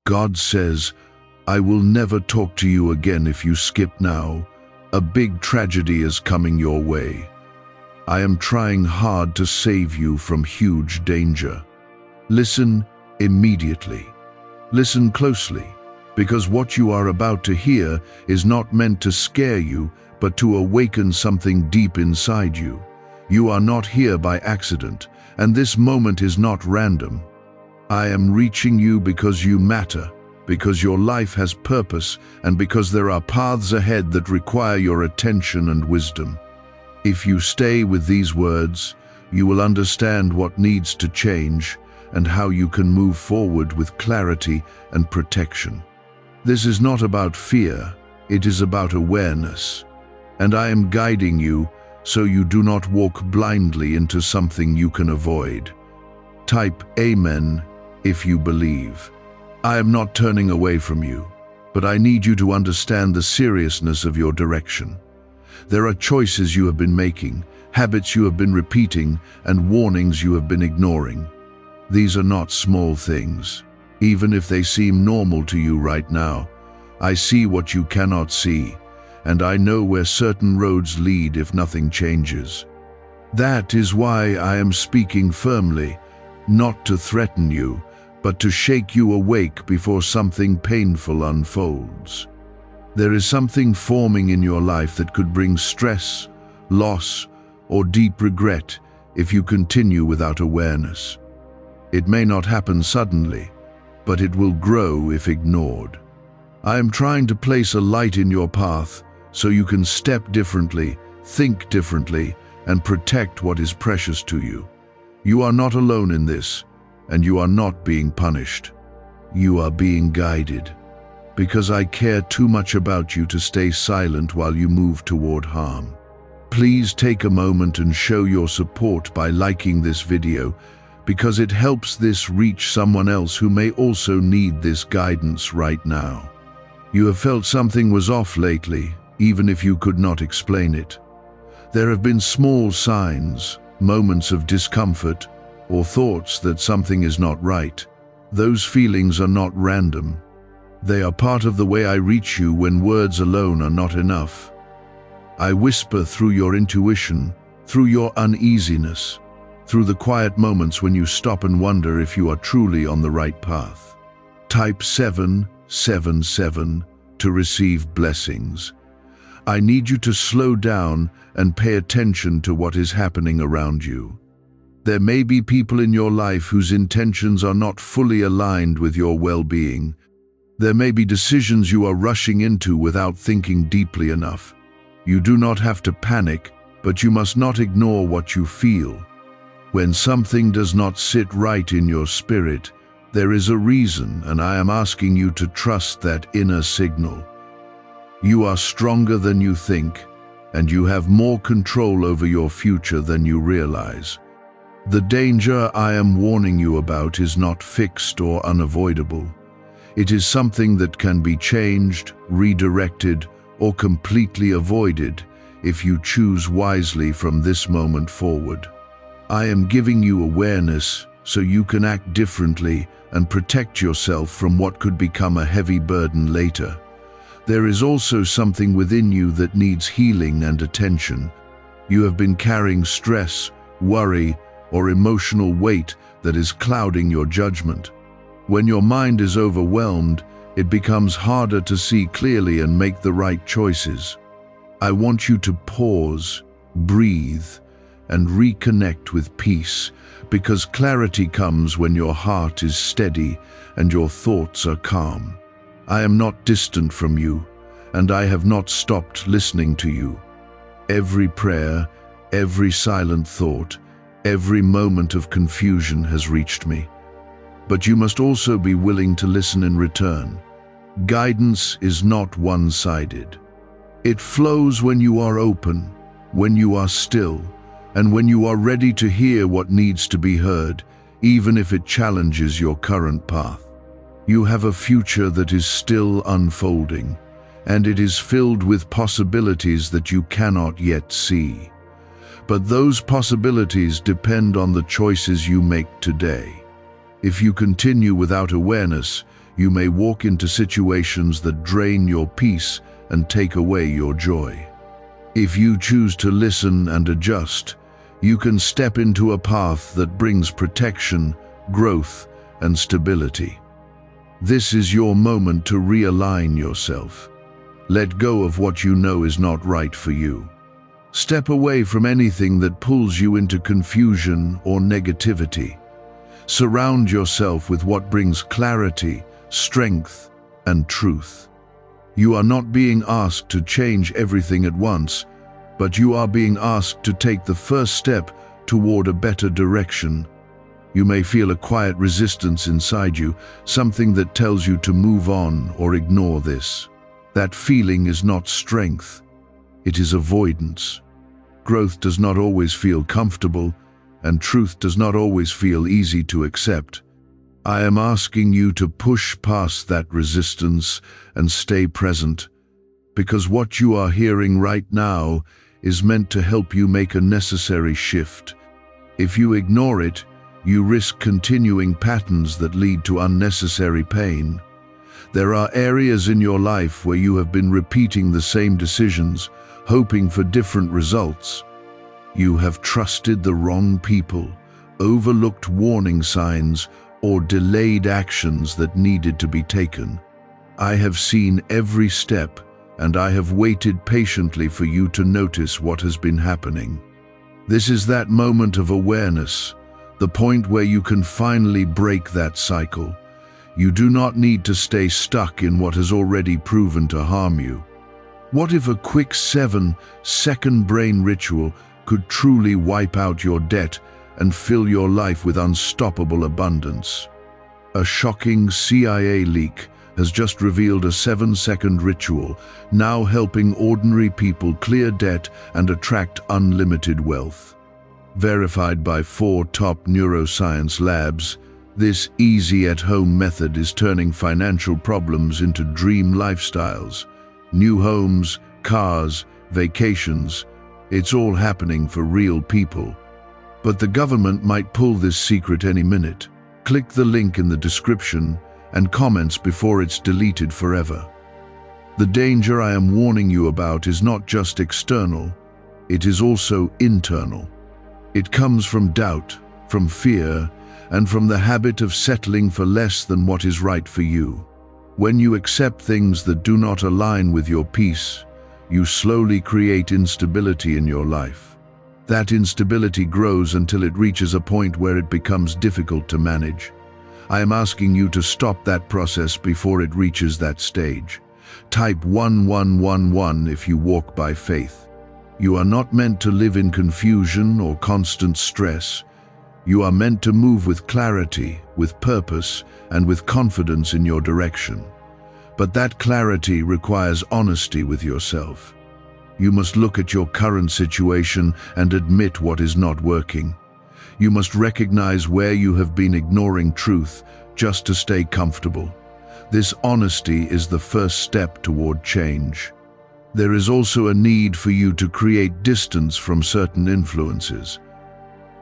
God says, "I will never talk to you again if you skip now. A big tragedy is coming your way. I am trying hard to save you from huge danger." Listen immediately. Listen closely, because what you are about to hear is not meant to scare you, but to awaken something deep inside you. You are not here by accident, and this moment is not random. I am reaching you because you matter, because your life has purpose, and because there are paths ahead that require your attention and wisdom. If you stay with these words, you will understand what needs to change and how you can move forward with clarity and protection. This is not about fear, it is about awareness. And I am guiding you so you do not walk blindly into something you can avoid. Type Amen if you believe. I am not turning away from you, but I need you to understand the seriousness of your direction. There are choices you have been making, habits you have been repeating, and warnings you have been ignoring. These are not small things. Even if they seem normal to you right now, I see what you cannot see, and I know where certain roads lead if nothing changes. That is why I am speaking firmly, not to threaten you, but to shake you awake before something painful unfolds. There is something forming in your life that could bring stress, loss, or deep regret if you continue without awareness. It may not happen suddenly, but it will grow if ignored. I am trying to place a light in your path so you can step differently, think differently, and protect what is precious to you. You are not alone in this, and you are not being punished. You are being guided, because I care too much about you to stay silent while you move toward harm. Please take a moment and show your support by liking this video, because it helps this reach someone else who may also need this guidance right now. You have felt something was off lately, even if you could not explain it. There have been small signs, moments of discomfort, or thoughts that something is not right. Those feelings are not random. They are part of the way I reach you when words alone are not enough. I whisper through your intuition, through your uneasiness, through the quiet moments when you stop and wonder if you are truly on the right path. Type 777 to receive blessings. I need you to slow down and pay attention to what is happening around you. There may be people in your life whose intentions are not fully aligned with your well-being. There may be decisions you are rushing into without thinking deeply enough. You do not have to panic, but you must not ignore what you feel. When something does not sit right in your spirit, there is a reason, and I am asking you to trust that inner signal. You are stronger than you think, and you have more control over your future than you realize. The danger I am warning you about is not fixed or unavoidable. It is something that can be changed, redirected, or completely avoided if you choose wisely from this moment forward. I am giving you awareness so you can act differently and protect yourself from what could become a heavy burden later. There is also something within you that needs healing and attention. You have been carrying stress, worry, or emotional weight that is clouding your judgment. When your mind is overwhelmed, it becomes harder to see clearly and make the right choices. I want you to pause, breathe, and reconnect with peace, because clarity comes when your heart is steady and your thoughts are calm. I am not distant from you, and I have not stopped listening to you. Every prayer, every silent thought, every moment of confusion has reached me. But you must also be willing to listen in return. Guidance is not one-sided. It flows when you are open, when you are still, and when you are ready to hear what needs to be heard, even if it challenges your current path. You have a future that is still unfolding, and it is filled with possibilities that you cannot yet see. But those possibilities depend on the choices you make today. If you continue without awareness, you may walk into situations that drain your peace and take away your joy. If you choose to listen and adjust, you can step into a path that brings protection, growth, and stability. This is your moment to realign yourself. Let go of what you know is not right for you. Step away from anything that pulls you into confusion or negativity. Surround yourself with what brings clarity, strength, and truth. You are not being asked to change everything at once, but you are being asked to take the first step toward a better direction. You may feel a quiet resistance inside you, something that tells you to move on or ignore this. That feeling is not strength, it is avoidance. Growth does not always feel comfortable, and truth does not always feel easy to accept. I am asking you to push past that resistance and stay present, because what you are hearing right now is meant to help you make a necessary shift. If you ignore it, you risk continuing patterns that lead to unnecessary pain. There are areas in your life where you have been repeating the same decisions, hoping for different results. You have trusted the wrong people, overlooked warning signs, or delayed actions that needed to be taken. I have seen every step, and I have waited patiently for you to notice what has been happening. This is that moment of awareness, the point where you can finally break that cycle. You do not need to stay stuck in what has already proven to harm you. What if a quick 7-second brain ritual could truly wipe out your debt and fill your life with unstoppable abundance? A shocking CIA leak has just revealed a 7-second ritual, now helping ordinary people clear debt and attract unlimited wealth. Verified by 4 top neuroscience labs, this easy at-home method is turning financial problems into dream lifestyles. New homes, cars, vacations, it's all happening for real people. But the government might pull this secret any minute. Click the link in the description and comments before it's deleted forever. The danger I am warning you about is not just external, it is also internal. It comes from doubt, from fear, and from the habit of settling for less than what is right for you. When you accept things that do not align with your peace, you slowly create instability in your life. That instability grows until it reaches a point where it becomes difficult to manage. I am asking you to stop that process before it reaches that stage. Type 1111 if you walk by faith. You are not meant to live in confusion or constant stress. You are meant to move with clarity, with purpose, and with confidence in your direction. But that clarity requires honesty with yourself. You must look at your current situation and admit what is not working. You must recognize where you have been ignoring truth just to stay comfortable. This honesty is the first step toward change. There is also a need for you to create distance from certain influences.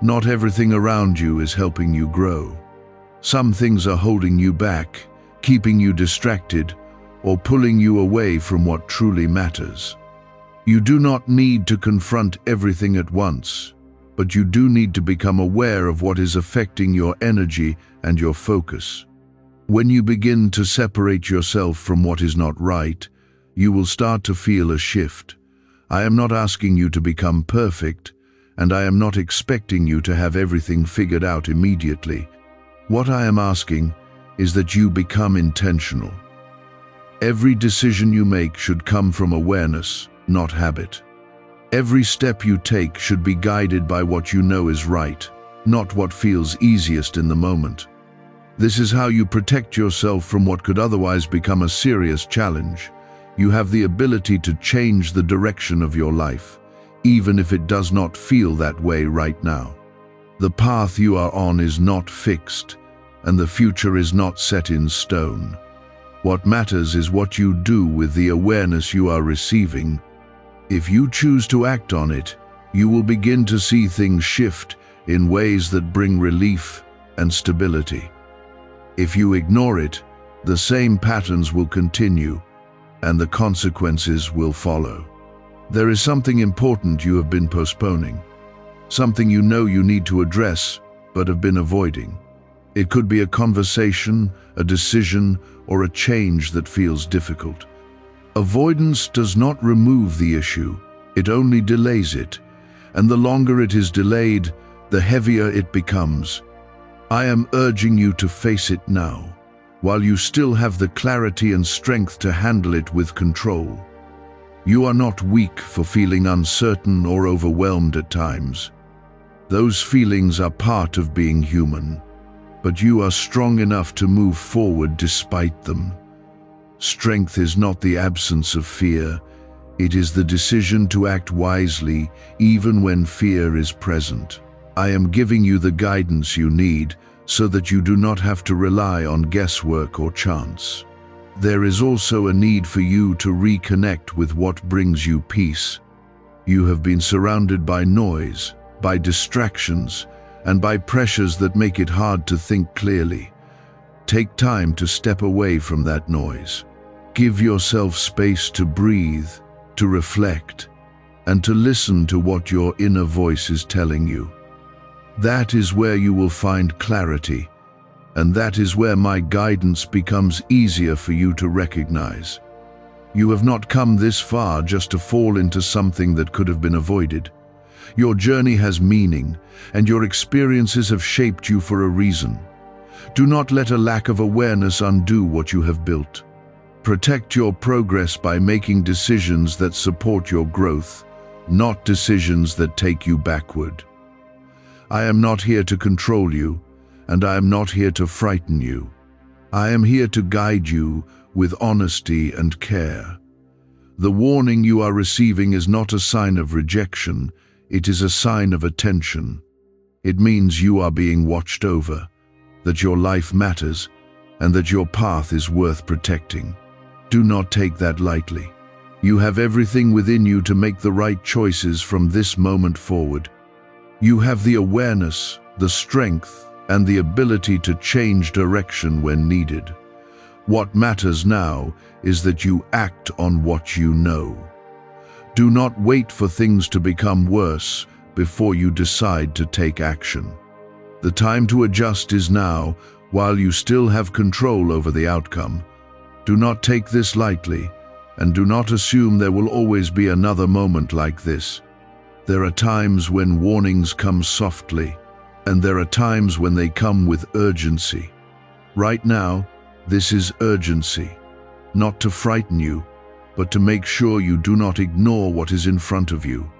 Not everything around you is helping you grow. Some things are holding you back, keeping you distracted, or pulling you away from what truly matters. You do not need to confront everything at once, but you do need to become aware of what is affecting your energy and your focus. When you begin to separate yourself from what is not right, you will start to feel a shift. I am not asking you to become perfect, and I am not expecting you to have everything figured out immediately. What I am asking is that you become intentional. Every decision you make should come from awareness, not habit. Every step you take should be guided by what you know is right, not what feels easiest in the moment. This is how you protect yourself from what could otherwise become a serious challenge. You have the ability to change the direction of your life, even if it does not feel that way right now. The path you are on is not fixed, and the future is not set in stone. What matters is what you do with the awareness you are receiving. If you choose to act on it, you will begin to see things shift in ways that bring relief and stability. If you ignore it, The same patterns will continue, and the consequences will follow. There is something important you have been postponing, something you know you need to address but have been avoiding. It could be a conversation, a decision, or a change that feels difficult. Avoidance does not remove the issue, it only delays it, and the longer it is delayed, the heavier it becomes. I am urging you to face it now, while you still have the clarity and strength to handle it with control. You are not weak for feeling uncertain or overwhelmed at times. Those feelings are part of being human, but you are strong enough to move forward despite them. Strength is not the absence of fear, it is the decision to act wisely even when fear is present. I am giving you the guidance you need so that you do not have to rely on guesswork or chance. There is also a need for you to reconnect with what brings you peace. You have been surrounded by noise, by distractions, and by pressures that make it hard to think clearly. Take time to step away from that noise. Give yourself space to breathe, to reflect, and to listen to what your inner voice is telling you. That is where you will find clarity, and that is where my guidance becomes easier for you to recognize. You have not come this far just to fall into something that could have been avoided. Your journey has meaning, and your experiences have shaped you for a reason. Do not let a lack of awareness undo what you have built. Protect your progress by making decisions that support your growth, not decisions that take you backward. I am not here to control you, and I am not here to frighten you. I am here to guide you with honesty and care. The warning you are receiving is not a sign of rejection, it is a sign of attention. It means you are being watched over, that your life matters, and that your path is worth protecting. Do not take that lightly. You have everything within you to make the right choices from this moment forward. You have the awareness, the strength, and the ability to change direction when needed. What matters now is that you act on what you know. Do not wait for things to become worse before you decide to take action. The time to adjust is now, while you still have control over the outcome. Do not take this lightly, and do not assume there will always be another moment like this. There are times when warnings come softly, and there are times when they come with urgency. Right now, this is urgency, not to frighten you, but to make sure you do not ignore what is in front of you.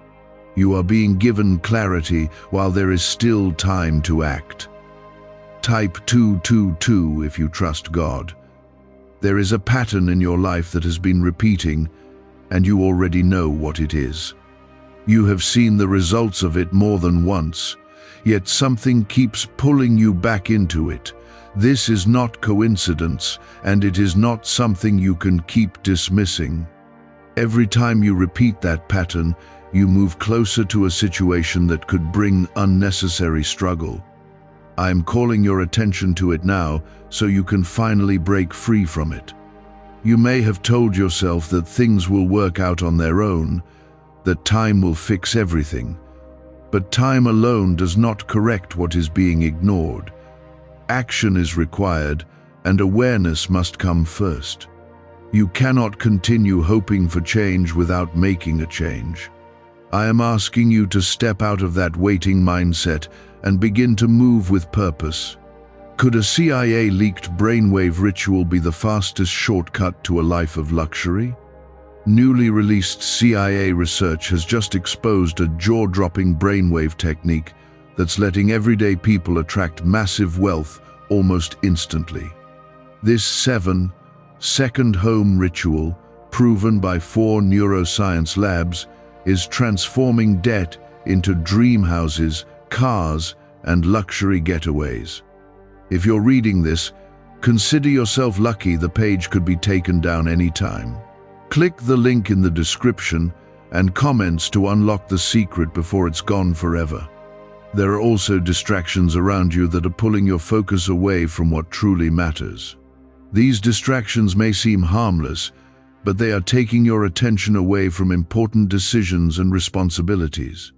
You are being given clarity while there is still time to act. Type 222 if you trust God. There is a pattern in your life that has been repeating, and you already know what it is. You have seen the results of it more than once, yet something keeps pulling you back into it. This is not coincidence, and it is not something you can keep dismissing. Every time you repeat that pattern, you move closer to a situation that could bring unnecessary struggle. I am calling your attention to it now so you can finally break free from it. You may have told yourself that things will work out on their own, that time will fix everything. But time alone does not correct what is being ignored. Action is required, and awareness must come first. You cannot continue hoping for change without making a change. I am asking you to step out of that waiting mindset and begin to move with purpose. Could a CIA-leaked brainwave ritual be the fastest shortcut to a life of luxury? Newly released CIA research has just exposed a jaw-dropping brainwave technique that's letting everyday people attract massive wealth almost instantly. This 7-second home ritual, proven by 4 neuroscience labs, is transforming debt into dream houses, cars, and luxury getaways. If you're reading this, consider yourself lucky. The page could be taken down anytime. Click the link in the description and comments to unlock the secret before it's gone forever. There are also distractions around you that are pulling your focus away from what truly matters. These distractions may seem harmless, but they are taking your attention away from important decisions and responsibilities.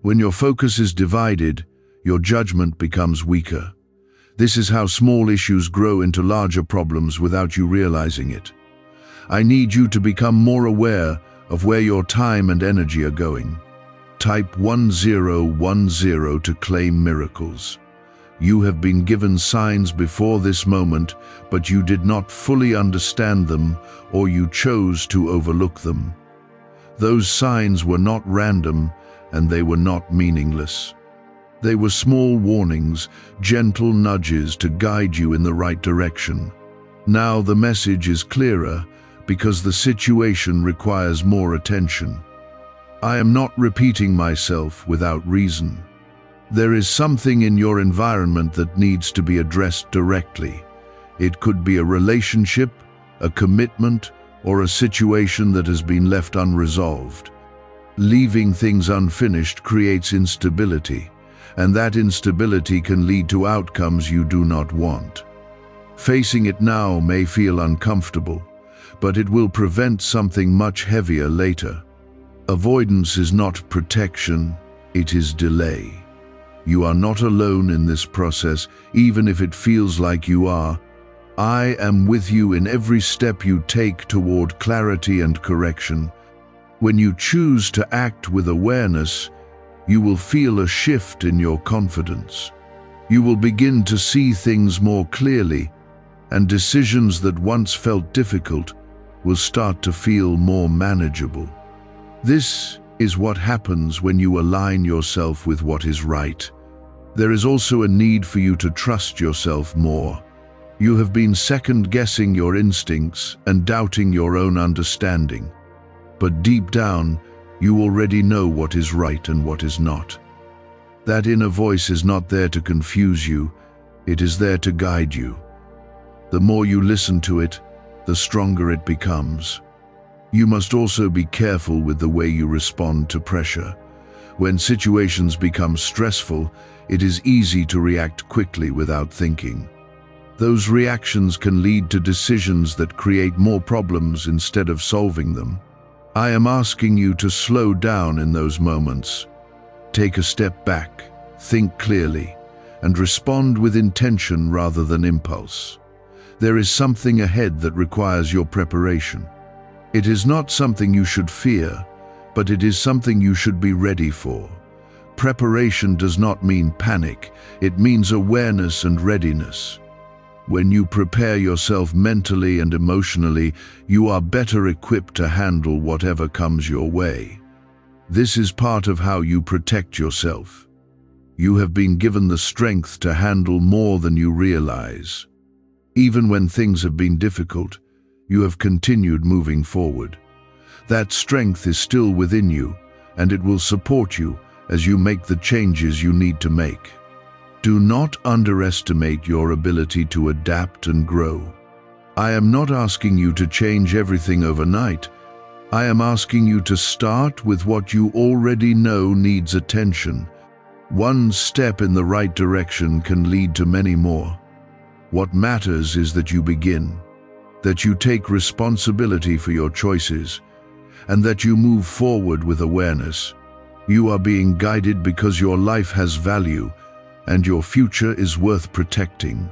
When your focus is divided, your judgment becomes weaker. This is how small issues grow into larger problems without you realizing it. I need you to become more aware of where your time and energy are going. Type 1010 to claim miracles. You have been given signs before this moment, but you did not fully understand them, or you chose to overlook them. Those signs were not random, and they were not meaningless. They were small warnings, gentle nudges to guide you in the right direction. Now the message is clearer, because the situation requires more attention. I am not repeating myself without reason. There is something in your environment that needs to be addressed directly. It could be a relationship, a commitment, or a situation that has been left unresolved. Leaving things unfinished creates instability, and that instability can lead to outcomes you do not want. Facing it now may feel uncomfortable, but it will prevent something much heavier later. Avoidance is not protection, it is delay. You are not alone in this process, even if it feels like you are. I am with you in every step you take toward clarity and correction. When you choose to act with awareness, you will feel a shift in your confidence. You will begin to see things more clearly, and decisions that once felt difficult will start to feel more manageable. This is what happens when you align yourself with what is right. There is also a need for you to trust yourself more. You have been second-guessing your instincts and doubting your own understanding. But deep down, you already know what is right and what is not. That inner voice is not there to confuse you, it is there to guide you. The more you listen to it, the stronger it becomes. You must also be careful with the way you respond to pressure. When situations become stressful, it is easy to react quickly without thinking. Those reactions can lead to decisions that create more problems instead of solving them. I am asking you to slow down in those moments. Take a step back, think clearly, and respond with intention rather than impulse. There is something ahead that requires your preparation. It is not something you should fear, but it is something you should be ready for. Preparation does not mean panic, it means awareness and readiness. When you prepare yourself mentally and emotionally, you are better equipped to handle whatever comes your way. This is part of how you protect yourself. You have been given the strength to handle more than you realize. Even when things have been difficult, you have continued moving forward. That strength is still within you, and it will support you as you make the changes you need to make. Do not underestimate your ability to adapt and grow. I am not asking you to change everything overnight. I am asking you to start with what you already know needs attention. One step in the right direction can lead to many more. What matters is that you begin, that you take responsibility for your choices, and that you move forward with awareness. You are being guided because your life has value, and your future is worth protecting.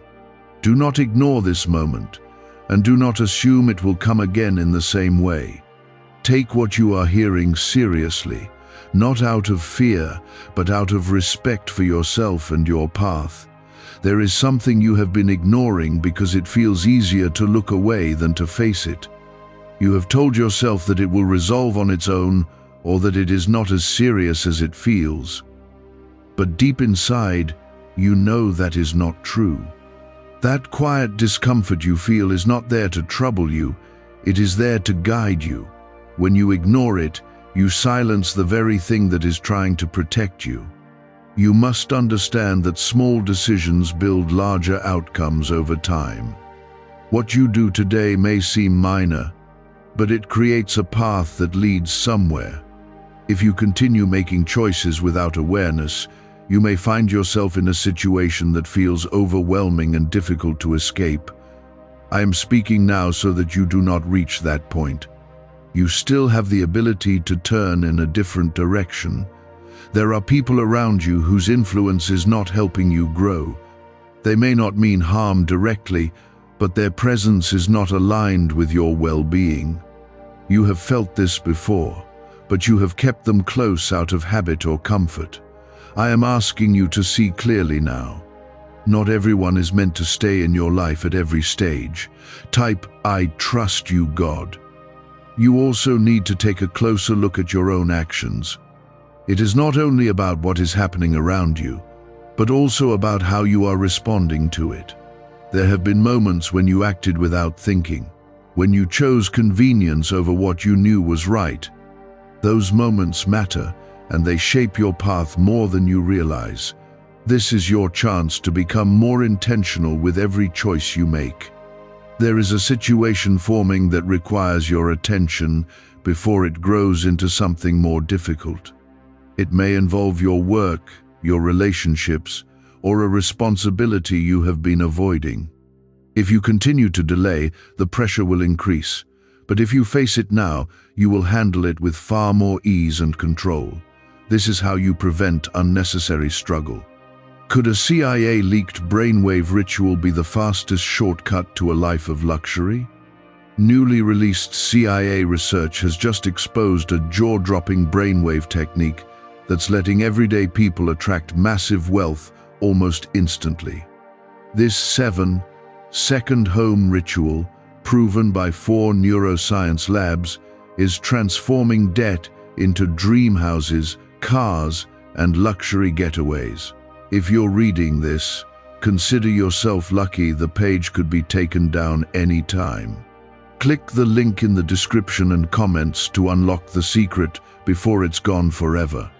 Do not ignore this moment, and do not assume it will come again in the same way. Take what you are hearing seriously, not out of fear, but out of respect for yourself and your path. There is something you have been ignoring because it feels easier to look away than to face it. You have told yourself that it will resolve on its own, or that it is not as serious as it feels. But deep inside, you know that is not true. That quiet discomfort you feel is not there to trouble you, it is there to guide you. When you ignore it, you silence the very thing that is trying to protect you. You must understand that small decisions build larger outcomes over time. What you do today may seem minor, but it creates a path that leads somewhere. If you continue making choices without awareness, you may find yourself in a situation that feels overwhelming and difficult to escape. I am speaking now so that you do not reach that point. You still have the ability to turn in a different direction. There are people around you whose influence is not helping you grow. They may not mean harm directly, but their presence is not aligned with your well-being. You have felt this before, but you have kept them close out of habit or comfort. I am asking you to see clearly now. Not everyone is meant to stay in your life at every stage. Type, "I trust you, God." You also need to take a closer look at your own actions. It is not only about what is happening around you, but also about how you are responding to it. There have been moments when you acted without thinking, when you chose convenience over what you knew was right. Those moments matter, and they shape your path more than you realize. This is your chance to become more intentional with every choice you make. There is a situation forming that requires your attention before it grows into something more difficult. It may involve your work, your relationships, or a responsibility you have been avoiding. If you continue to delay, the pressure will increase. But if you face it now, you will handle it with far more ease and control. This is how you prevent unnecessary struggle. Could a CIA-leaked brainwave ritual be the fastest shortcut to a life of luxury? Newly released CIA research has just exposed a jaw-dropping brainwave technique that's letting everyday people attract massive wealth almost instantly. This 7-second home ritual, proven by 4 neuroscience labs, is transforming debt into dream houses, cars, and luxury getaways. If you're reading this, consider yourself lucky. The page could be taken down any time. Click the link in the description and comments to unlock the secret before it's gone forever.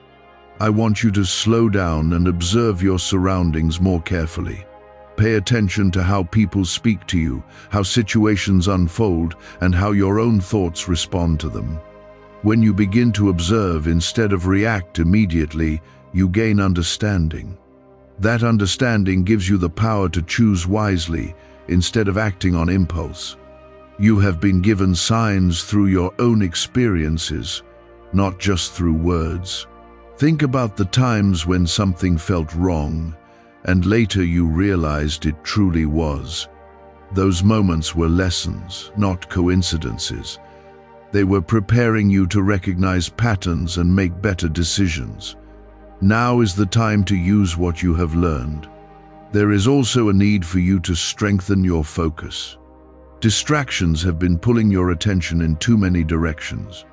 I want you to slow down and observe your surroundings more carefully. Pay attention to how people speak to you, how situations unfold, and how your own thoughts respond to them. When you begin to observe instead of react immediately, you gain understanding. That understanding gives you the power to choose wisely instead of acting on impulse. You have been given signs through your own experiences, not just through words. Think about the times when something felt wrong, and later you realized it truly was. Those moments were lessons, not coincidences. They were preparing you to recognize patterns and make better decisions. Now is the time to use what you have learned. There is also a need for you to strengthen your focus. Distractions have been pulling your attention in too many directions.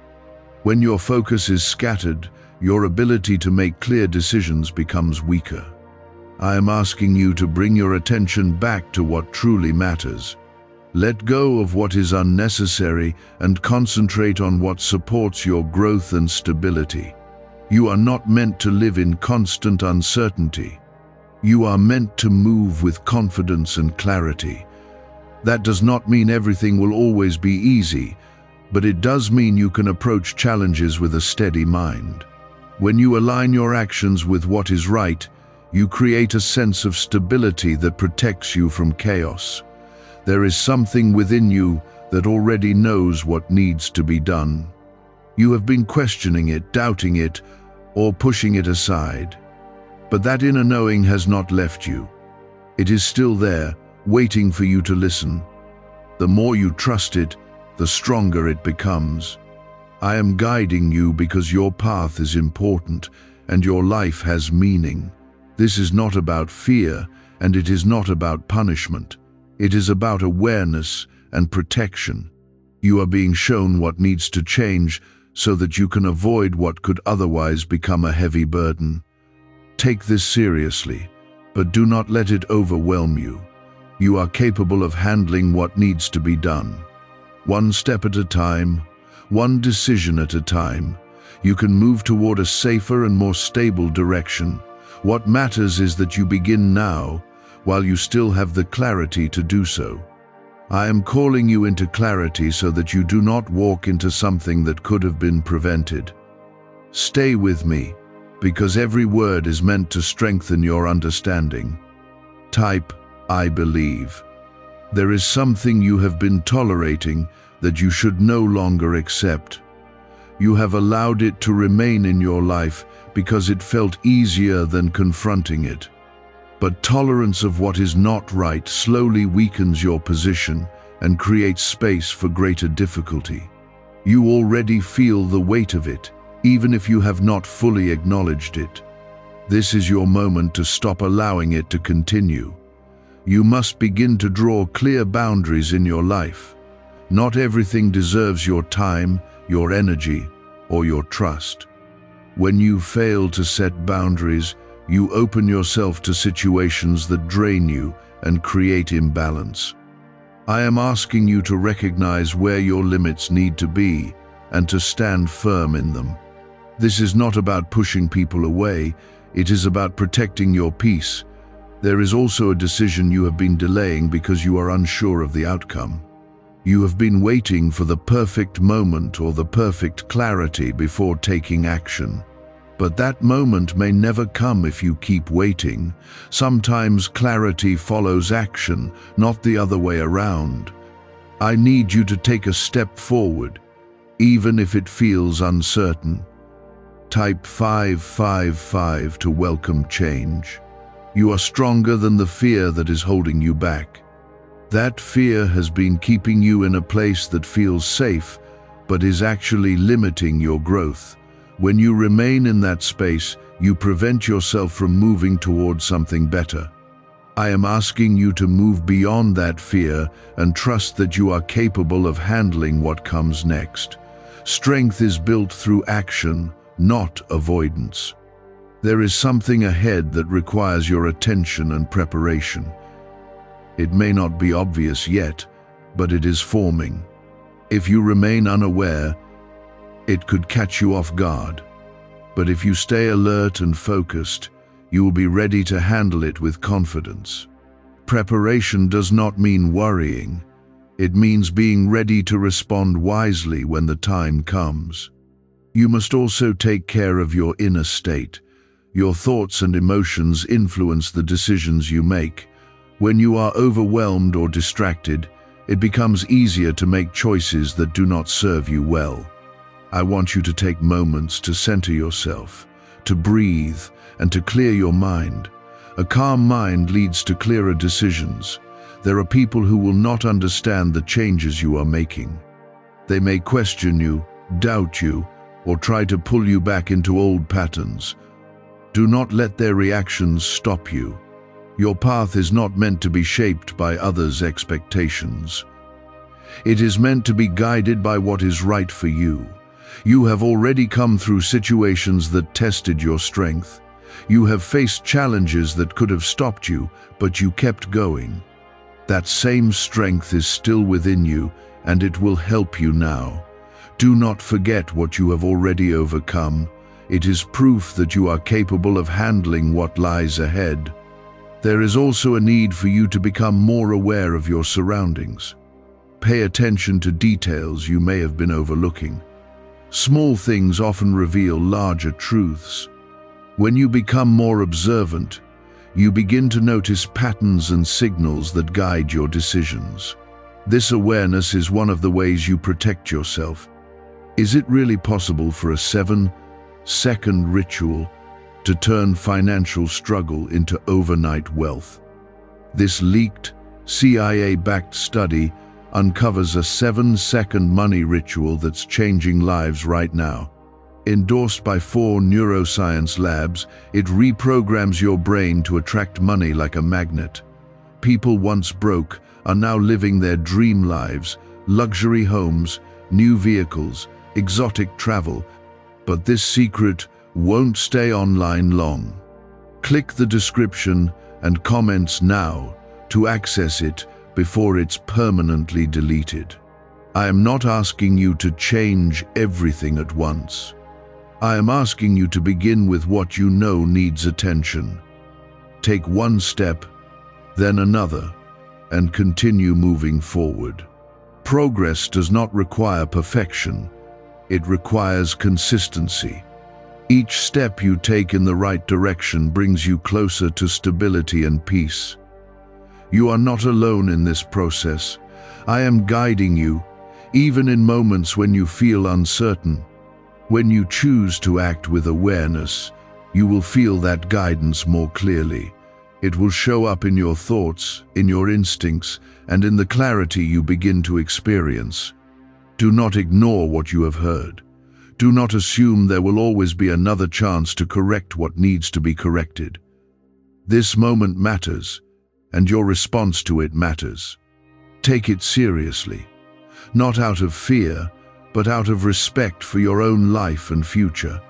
When your focus is scattered, your ability to make clear decisions becomes weaker. I am asking you to bring your attention back to what truly matters. Let go of what is unnecessary and concentrate on what supports your growth and stability. You are not meant to live in constant uncertainty. You are meant to move with confidence and clarity. That does not mean everything will always be easy, but it does mean you can approach challenges with a steady mind. When you align your actions with what is right, you create a sense of stability that protects you from chaos. There is something within you that already knows what needs to be done. You have been questioning it, doubting it, or pushing it aside. But that inner knowing has not left you. It is still there, waiting for you to listen. The more you trust it, the stronger it becomes. I am guiding you because your path is important and your life has meaning. This is not about fear, and it is not about punishment. It is about awareness and protection. You are being shown what needs to change so that you can avoid what could otherwise become a heavy burden. Take this seriously, but do not let it overwhelm you. You are capable of handling what needs to be done. One step at a time, one decision at a time, you can move toward a safer and more stable direction. What matters is that you begin now, while you still have the clarity to do so. I am calling you into clarity so that you do not walk into something that could have been prevented. Stay with me, because every word is meant to strengthen your understanding. Type, "I believe." There is something you have been tolerating that you should no longer accept. You have allowed it to remain in your life because it felt easier than confronting it. But tolerance of what is not right slowly weakens your position and creates space for greater difficulty. You already feel the weight of it, even if you have not fully acknowledged it. This is your moment to stop allowing it to continue. You must begin to draw clear boundaries in your life. Not everything deserves your time, your energy, or your trust. When you fail to set boundaries, you open yourself to situations that drain you and create imbalance. I am asking you to recognize where your limits need to be and to stand firm in them. This is not about pushing people away, it is about protecting your peace. There is also a decision you have been delaying because you are unsure of the outcome. You have been waiting for the perfect moment or the perfect clarity before taking action. But that moment may never come if you keep waiting. Sometimes clarity follows action, not the other way around. I need you to take a step forward, even if it feels uncertain. Type 555 to welcome change. You are stronger than the fear that is holding you back. That fear has been keeping you in a place that feels safe, but is actually limiting your growth. When you remain in that space, you prevent yourself from moving towards something better. I am asking you to move beyond that fear and trust that you are capable of handling what comes next. Strength is built through action, not avoidance. There is something ahead that requires your attention and preparation. It may not be obvious yet, but it is forming. If you remain unaware, it could catch you off guard. But if you stay alert and focused, you will be ready to handle it with confidence. Preparation does not mean worrying. It means being ready to respond wisely when the time comes. You must also take care of your inner state. Your thoughts and emotions influence the decisions you make. When you are overwhelmed or distracted, it becomes easier to make choices that do not serve you well. I want you to take moments to center yourself, to breathe, and to clear your mind. A calm mind leads to clearer decisions. There are people who will not understand the changes you are making. They may question you, doubt you, or try to pull you back into old patterns. Do not let their reactions stop you. Your path is not meant to be shaped by others' expectations. It is meant to be guided by what is right for you. You have already come through situations that tested your strength. You have faced challenges that could have stopped you, but you kept going. That same strength is still within you, and it will help you now. Do not forget what you have already overcome. It is proof that you are capable of handling what lies ahead. There is also a need for you to become more aware of your surroundings. Pay attention to details you may have been overlooking. Small things often reveal larger truths. When you become more observant, you begin to notice patterns and signals that guide your decisions. This awareness is one of the ways you protect yourself. Is it really possible for a 7-second ritual to turn financial struggle into overnight wealth? This leaked, CIA-backed study uncovers a 7-second money ritual that's changing lives right now. Endorsed by 4 neuroscience labs, it reprograms your brain to attract money like a magnet. People once broke are now living their dream lives, luxury homes, new vehicles, exotic travel. But this secret won't stay online long. Click the description and comments now to access it before it's permanently deleted. I am not asking you to change everything at once. I am asking you to begin with what you know needs attention. Take one step, then another, and continue moving forward. Progress does not require perfection. It requires consistency. Each step you take in the right direction brings you closer to stability and peace. You are not alone in this process. I am guiding you, even in moments when you feel uncertain. When you choose to act with awareness, you will feel that guidance more clearly. It will show up in your thoughts, in your instincts, and in the clarity you begin to experience. Do not ignore what you have heard. Do not assume there will always be another chance to correct what needs to be corrected. This moment matters, and your response to it matters. Take it seriously, not out of fear, but out of respect for your own life and future.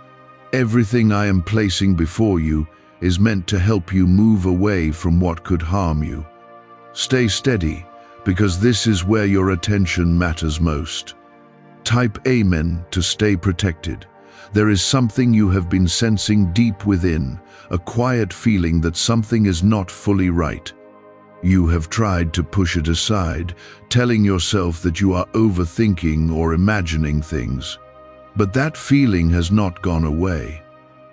Everything I am placing before you is meant to help you move away from what could harm you. Stay steady, because this is where your attention matters most. Type Amen to stay protected. There is something you have been sensing deep within, a quiet feeling that something is not fully right. You have tried to push it aside, telling yourself that you are overthinking or imagining things. But that feeling has not gone away,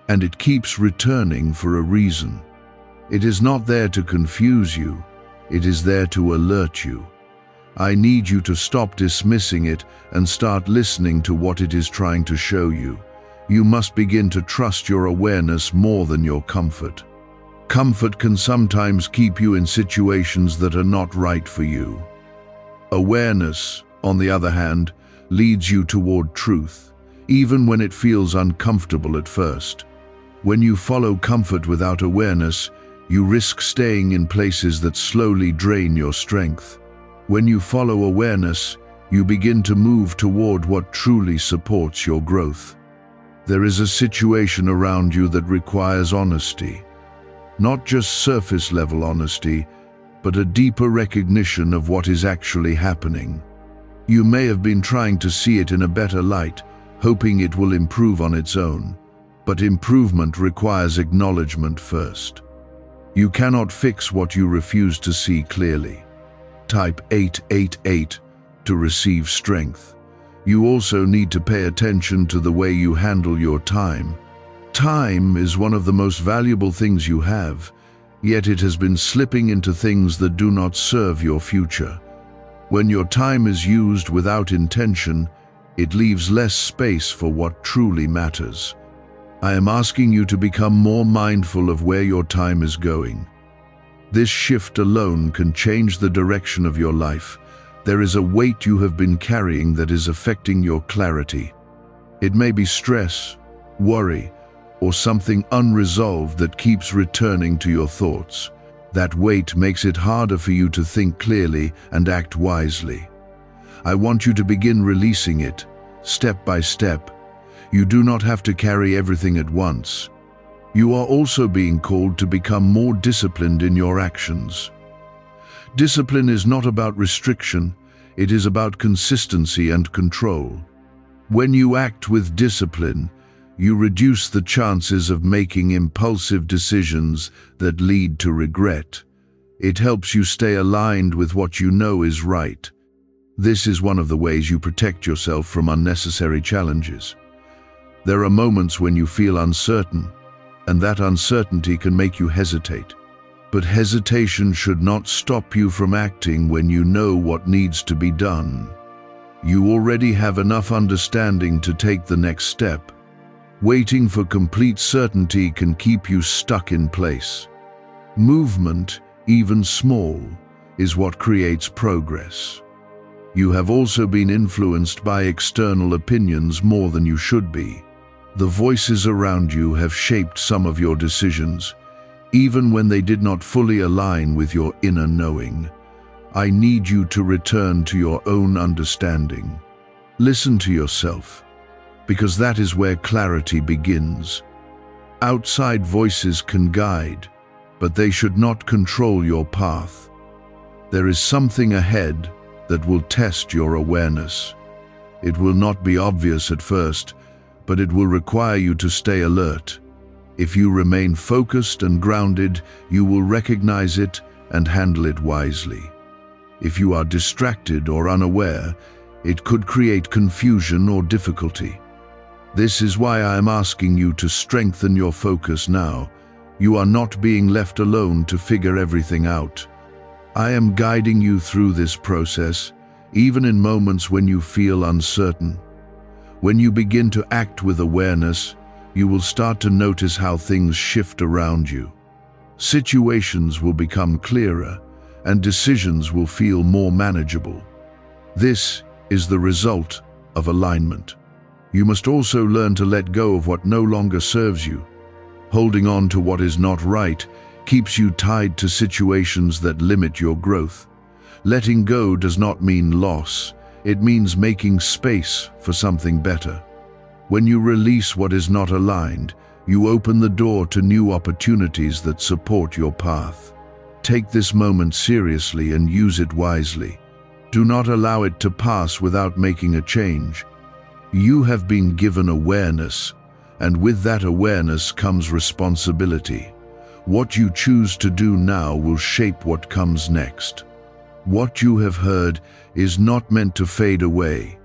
and it keeps returning for a reason. It is not there to confuse you, it is there to alert you. I need you to stop dismissing it and start listening to what it is trying to show you. You must begin to trust your awareness more than your comfort. Comfort can sometimes keep you in situations that are not right for you. Awareness, on the other hand, leads you toward truth, even when it feels uncomfortable at first. When you follow comfort without awareness, you risk staying in places that slowly drain your strength. When you follow awareness, you begin to move toward what truly supports your growth. There is a situation around you that requires honesty. Not just surface-level honesty, but a deeper recognition of what is actually happening. You may have been trying to see it in a better light, hoping it will improve on its own. But improvement requires acknowledgement first. You cannot fix what you refuse to see clearly. Type 888 to receive strength. You also need to pay attention to the way you handle your time. Time is one of the most valuable things you have, yet it has been slipping into things that do not serve your future. When your time is used without intention, it leaves less space for what truly matters. I am asking you to become more mindful of where your time is going. This shift alone can change the direction of your life. There is a weight you have been carrying that is affecting your clarity. It may be stress, worry, or something unresolved that keeps returning to your thoughts. That weight makes it harder for you to think clearly and act wisely. I want you to begin releasing it, step by step. You do not have to carry everything at once. You are also being called to become more disciplined in your actions. Discipline is not about restriction, it is about consistency and control. When you act with discipline, you reduce the chances of making impulsive decisions that lead to regret. It helps you stay aligned with what you know is right. This is one of the ways you protect yourself from unnecessary challenges. There are moments when you feel uncertain, and that uncertainty can make you hesitate. But hesitation should not stop you from acting when you know what needs to be done. You already have enough understanding to take the next step. Waiting for complete certainty can keep you stuck in place. Movement, even small, is what creates progress. You have also been influenced by external opinions more than you should be. The voices around you have shaped some of your decisions, even when they did not fully align with your inner knowing. I need you to return to your own understanding. Listen to yourself, because that is where clarity begins. Outside voices can guide, but they should not control your path. There is something ahead that will test your awareness. It will not be obvious at first, but it will require you to stay alert. If you remain focused and grounded, you will recognize it and handle it wisely. If you are distracted or unaware, it could create confusion or difficulty. This is why I am asking you to strengthen your focus now. You are not being left alone to figure everything out. I am guiding you through this process, even in moments when you feel uncertain. When you begin to act with awareness, you will start to notice how things shift around you. Situations will become clearer, and decisions will feel more manageable. This is the result of alignment. You must also learn to let go of what no longer serves you. Holding on to what is not right keeps you tied to situations that limit your growth. Letting go does not mean loss. It means making space for something better. When you release what is not aligned, you open the door to new opportunities that support your path. Take this moment seriously and use it wisely. Do not allow it to pass without making a change. You have been given awareness, and with that awareness comes responsibility. What you choose to do now will shape what comes next. What you have heard is not meant to fade away.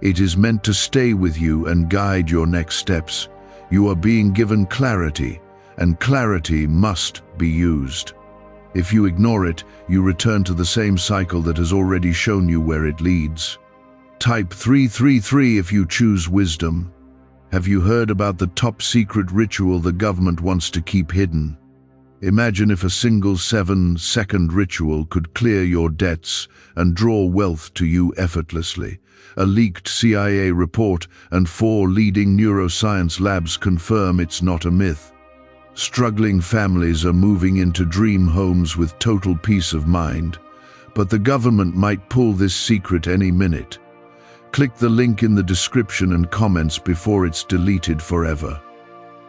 It is meant to stay with you and guide your next steps. You are being given clarity, and clarity must be used. If you ignore it, you return to the same cycle that has already shown you where it leads. Type 333 if you choose wisdom. Have you heard about the top secret ritual the government wants to keep hidden? Imagine if a single 7-second ritual could clear your debts and draw wealth to you effortlessly. A leaked CIA report and 4 leading neuroscience labs confirm it's not a myth. Struggling families are moving into dream homes with total peace of mind, but the government might pull this secret any minute. Click the link in the description and comments before it's deleted forever.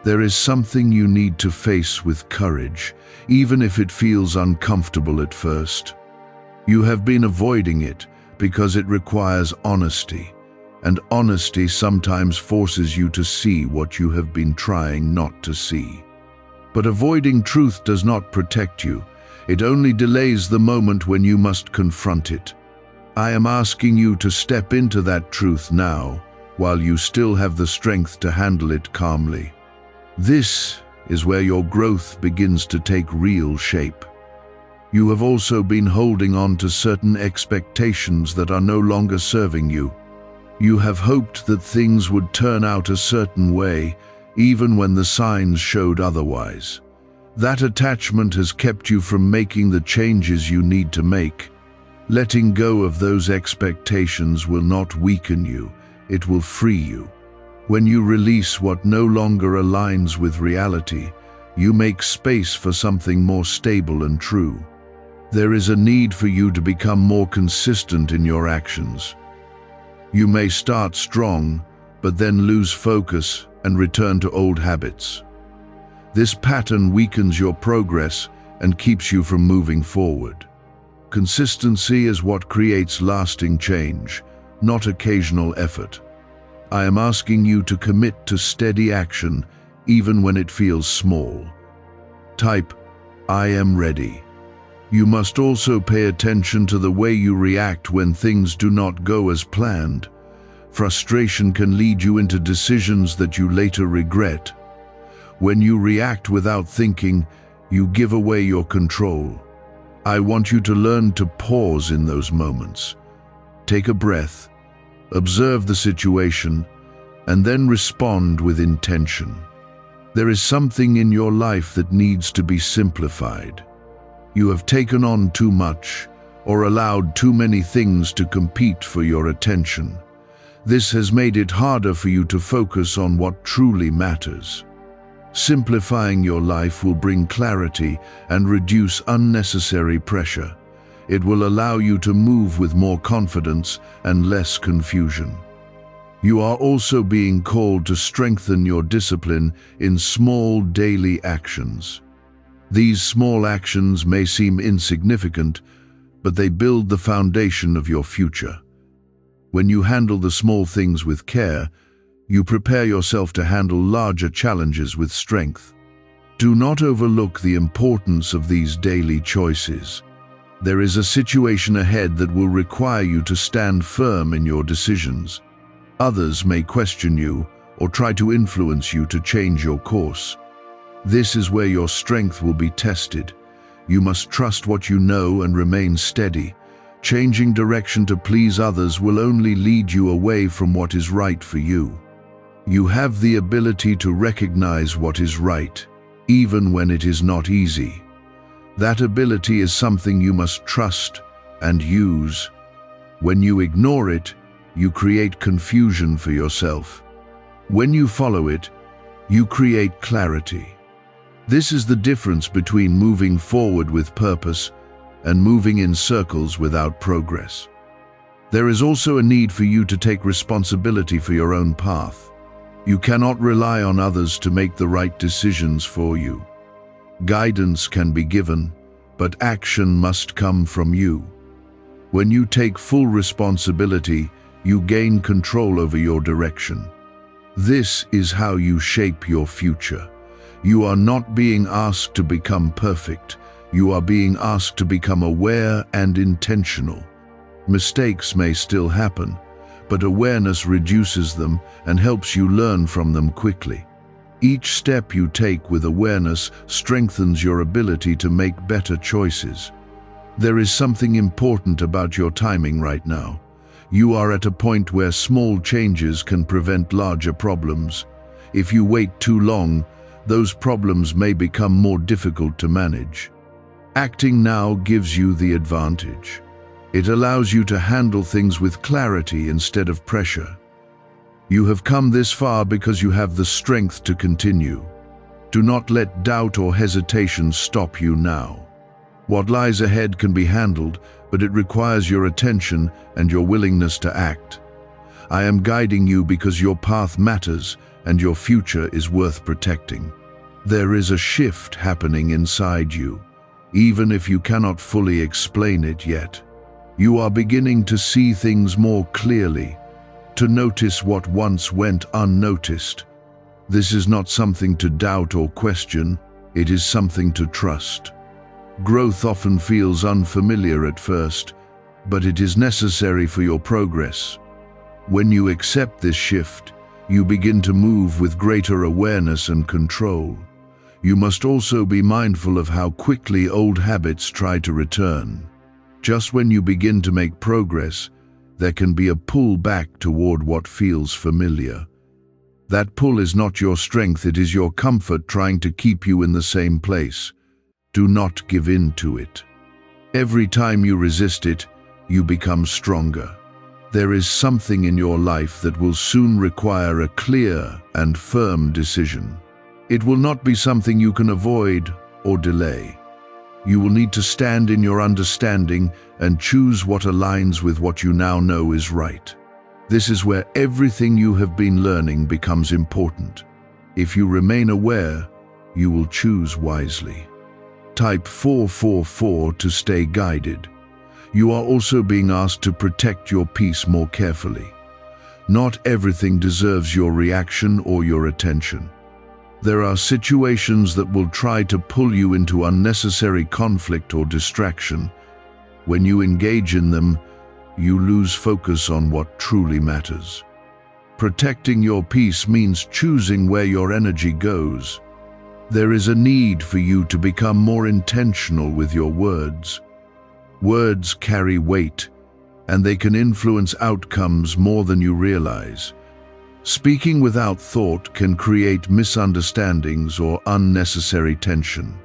There is something you need to face with courage, even if it feels uncomfortable at first. You have been avoiding it because it requires honesty, and honesty sometimes forces you to see what you have been trying not to see. But avoiding truth does not protect you. It only delays the moment when you must confront it. I am asking you to step into that truth now, while you still have the strength to handle it calmly. This is where your growth begins to take real shape. You have also been holding on to certain expectations that are no longer serving you. You have hoped that things would turn out a certain way, even when the signs showed otherwise. That attachment has kept you from making the changes you need to make. Letting go of those expectations will not weaken you, it will free you. When you release what no longer aligns with reality, you make space for something more stable and true. There is a need for you to become more consistent in your actions. You may start strong, but then lose focus and return to old habits. This pattern weakens your progress and keeps you from moving forward. Consistency is what creates lasting change, not occasional effort. I am asking you to commit to steady action, even when it feels small. Type, I am ready. You must also pay attention to the way you react when things do not go as planned. Frustration can lead you into decisions that you later regret. When you react without thinking, you give away your control. I want you to learn to pause in those moments. Take a breath, observe the situation, and then respond with intention. There is something in your life that needs to be simplified. You have taken on too much or allowed too many things to compete for your attention. This has made it harder for you to focus on what truly matters. Simplifying your life will bring clarity and reduce unnecessary pressure. It will allow you to move with more confidence and less confusion. You are also being called to strengthen your discipline in small daily actions. These small actions may seem insignificant, but they build the foundation of your future. When you handle the small things with care, you prepare yourself to handle larger challenges with strength. Do not overlook the importance of these daily choices. There is a situation ahead that will require you to stand firm in your decisions. Others may question you or try to influence you to change your course. This is where your strength will be tested. You must trust what you know and remain steady. Changing direction to please others will only lead you away from what is right for you. You have the ability to recognize what is right, even when it is not easy. That ability is something you must trust and use. When you ignore it, you create confusion for yourself. When you follow it, you create clarity. This is the difference between moving forward with purpose and moving in circles without progress. There is also a need for you to take responsibility for your own path. You cannot rely on others to make the right decisions for you. Guidance can be given, but action must come from you. When you take full responsibility, you gain control over your direction. This is how you shape your future. You are not being asked to become perfect. You are being asked to become aware and intentional. Mistakes may still happen, but awareness reduces them and helps you learn from them quickly. Each step you take with awareness strengthens your ability to make better choices. There is something important about your timing right now. You are at a point where small changes can prevent larger problems. If you wait too long, those problems may become more difficult to manage. Acting now gives you the advantage. It allows you to handle things with clarity instead of pressure. You have come this far because you have the strength to continue. Do not let doubt or hesitation stop you now. What lies ahead can be handled, but it requires your attention and your willingness to act. I am guiding you because your path matters and your future is worth protecting. There is a shift happening inside you, even if you cannot fully explain it yet. You are beginning to see things more clearly, to notice what once went unnoticed. This is not something to doubt or question, it is something to trust. Growth often feels unfamiliar at first, but it is necessary for your progress. When you accept this shift, you begin to move with greater awareness and control. You must also be mindful of how quickly old habits try to return. Just when you begin to make progress, there can be a pull back toward what feels familiar. That pull is not your strength, it is your comfort trying to keep you in the same place. Do not give in to it. Every time you resist it, you become stronger. There is something in your life that will soon require a clear and firm decision. It will not be something you can avoid or delay. You will need to stand in your understanding and choose what aligns with what you now know is right. This is where everything you have been learning becomes important. If you remain aware, you will choose wisely. Type 444 to stay guided. You are also being asked to protect your peace more carefully. Not everything deserves your reaction or your attention. There are situations that will try to pull you into unnecessary conflict or distraction. When you engage in them, you lose focus on what truly matters. Protecting your peace means choosing where your energy goes. There is a need for you to become more intentional with your words. Words carry weight, and they can influence outcomes more than you realize. Speaking without thought can create misunderstandings or unnecessary tension.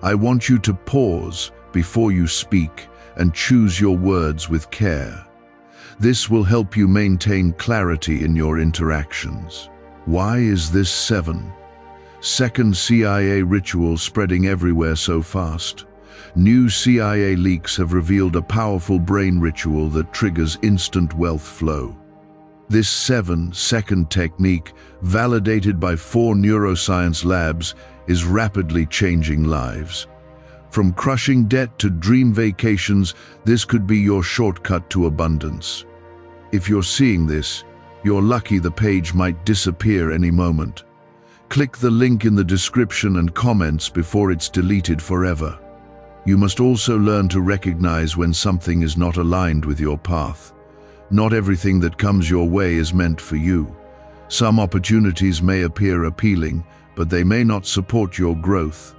I want you to pause before you speak and choose your words with care. This will help you maintain clarity in your interactions. Why is this 7-second CIA ritual spreading everywhere so fast? New CIA leaks have revealed a powerful brain ritual that triggers instant wealth flow. This 7-second technique, validated by 4 neuroscience labs, is rapidly changing lives. From crushing debt to dream vacations, this could be your shortcut to abundance. If you're seeing this, you're lucky. The page might disappear any moment. Click the link in the description and comments before it's deleted forever. You must also learn to recognize when something is not aligned with your path. Not everything that comes your way is meant for you. Some opportunities may appear appealing, but they may not support your growth.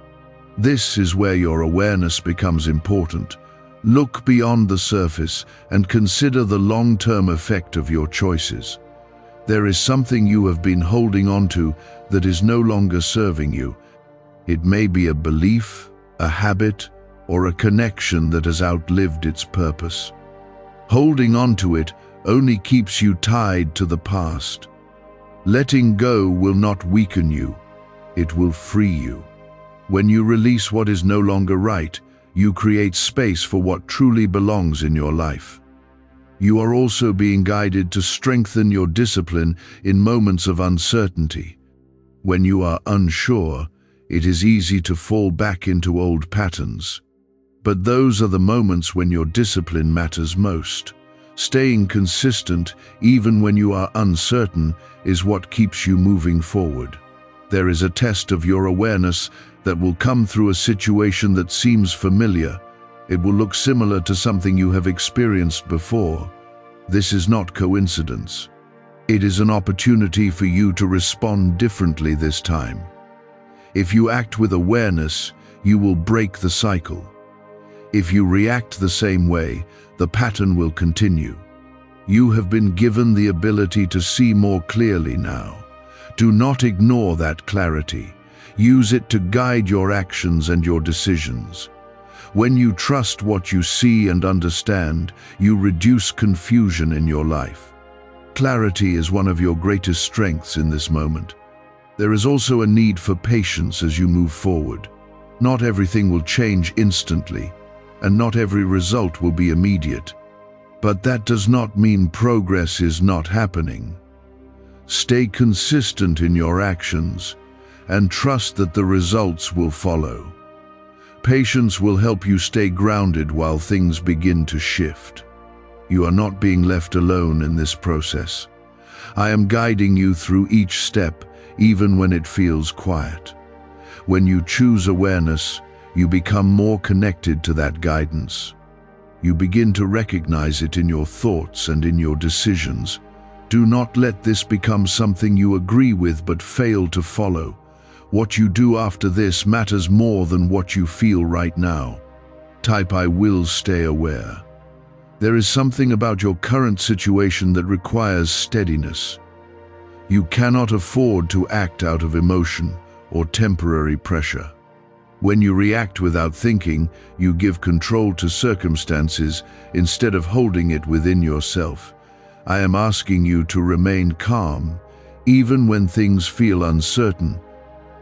This is where your awareness becomes important. Look beyond the surface and consider the long-term effect of your choices. There is something you have been holding on to that is no longer serving you. It may be a belief, a habit, or a connection that has outlived its purpose. Holding on to it only keeps you tied to the past. Letting go will not weaken you, it will free you. When you release what is no longer right, you create space for what truly belongs in your life. You are also being guided to strengthen your discipline in moments of uncertainty. When you are unsure, it is easy to fall back into old patterns. But those are the moments when your discipline matters most. Staying consistent, even when you are uncertain, is what keeps you moving forward. There is a test of your awareness that will come through a situation that seems familiar. It will look similar to something you have experienced before. This is not coincidence. It is an opportunity for you to respond differently this time. If you act with awareness, you will break the cycle. If you react the same way, the pattern will continue. You have been given the ability to see more clearly now. Do not ignore that clarity. Use it to guide your actions and your decisions. When you trust what you see and understand, you reduce confusion in your life. Clarity is one of your greatest strengths in this moment. There is also a need for patience as you move forward. Not everything will change instantly, and not every result will be immediate. But that does not mean progress is not happening. Stay consistent in your actions and trust that the results will follow. Patience will help you stay grounded while things begin to shift. You are not being left alone in this process. I am guiding you through each step, even when it feels quiet. When you choose awareness, you become more connected to that guidance. You begin to recognize it in your thoughts and in your decisions. Do not let this become something you agree with but fail to follow. What you do after this matters more than what you feel right now. Type "I will stay aware." There is something about your current situation that requires steadiness. You cannot afford to act out of emotion or temporary pressure. When you react without thinking, you give control to circumstances instead of holding it within yourself. I am asking you to remain calm, even when things feel uncertain.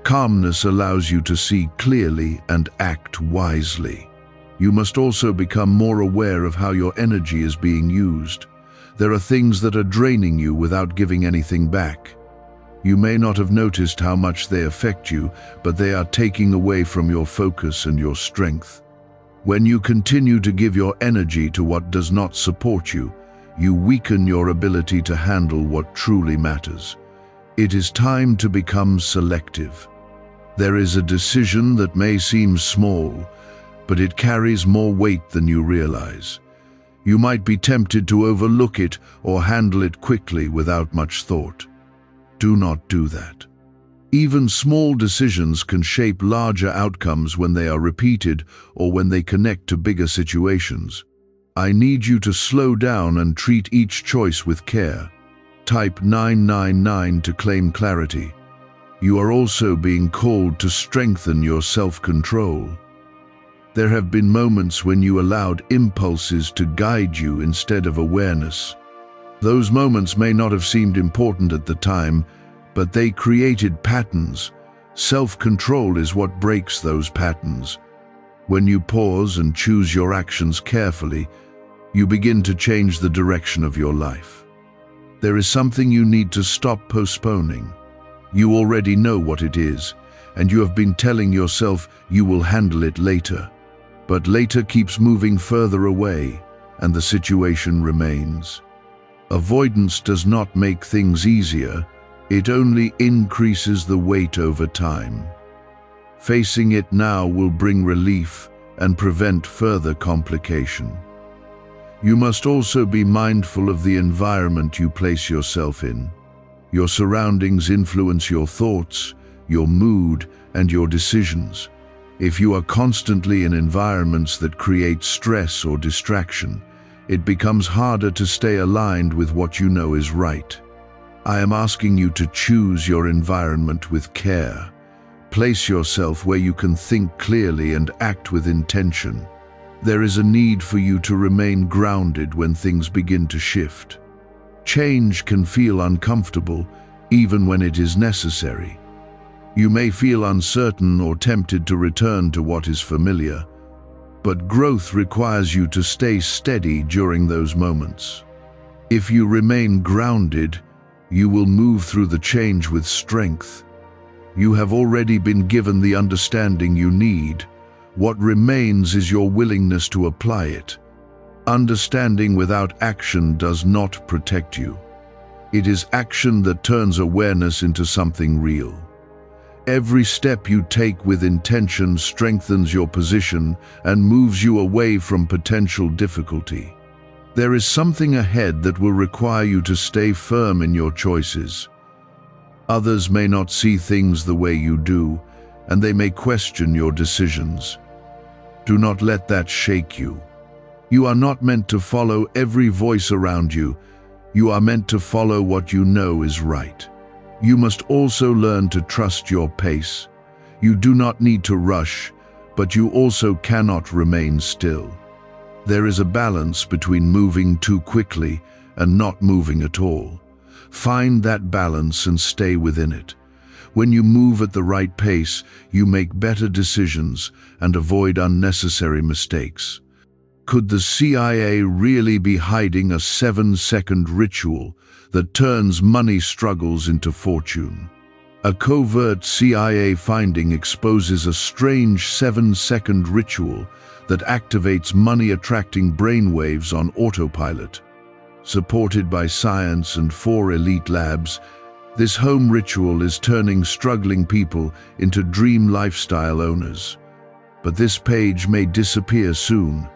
Calmness allows you to see clearly and act wisely. You must also become more aware of how your energy is being used. There are things that are draining you without giving anything back. You may not have noticed how much they affect you, but they are taking away from your focus and your strength. When you continue to give your energy to what does not support you, you weaken your ability to handle what truly matters. It is time to become selective. There is a decision that may seem small, but it carries more weight than you realize. You might be tempted to overlook it or handle it quickly without much thought. Do not do that. Even small decisions can shape larger outcomes when they are repeated or when they connect to bigger situations. I need you to slow down and treat each choice with care. Type 999 to claim clarity. You are also being called to strengthen your self-control. There have been moments when you allowed impulses to guide you instead of awareness. Those moments may not have seemed important at the time, but they created patterns. Self-control is what breaks those patterns. When you pause and choose your actions carefully, you begin to change the direction of your life. There is something you need to stop postponing. You already know what it is, and you have been telling yourself you will handle it later. But later keeps moving further away, and the situation remains. Avoidance does not make things easier, it only increases the weight over time. Facing it now will bring relief and prevent further complication. You must also be mindful of the environment you place yourself in. Your surroundings influence your thoughts, your mood, and your decisions. If you are constantly in environments that create stress or distraction, it becomes harder to stay aligned with what you know is right. I am asking you to choose your environment with care. Place yourself where you can think clearly and act with intention. There is a need for you to remain grounded when things begin to shift. Change can feel uncomfortable, even when it is necessary. You may feel uncertain or tempted to return to what is familiar, but growth requires you to stay steady during those moments. If you remain grounded, you will move through the change with strength. You have already been given the understanding you need. What remains is your willingness to apply it. Understanding without action does not protect you. It is action that turns awareness into something real. Every step you take with intention strengthens your position and moves you away from potential difficulty. There is something ahead that will require you to stay firm in your choices. Others may not see things the way you do, and they may question your decisions. Do not let that shake you. You are not meant to follow every voice around you. You are meant to follow what you know is right. You must also learn to trust your pace. You do not need to rush, but you also cannot remain still. There is a balance between moving too quickly and not moving at all. Find that balance and stay within it. When you move at the right pace, you make better decisions and avoid unnecessary mistakes. Could the CIA really be hiding a 7-second ritual that turns money struggles into fortune? A covert CIA finding exposes a strange 7-second ritual that activates money-attracting brainwaves on autopilot. Supported by science and 4 elite labs, this home ritual is turning struggling people into dream lifestyle owners. But this page may disappear soon.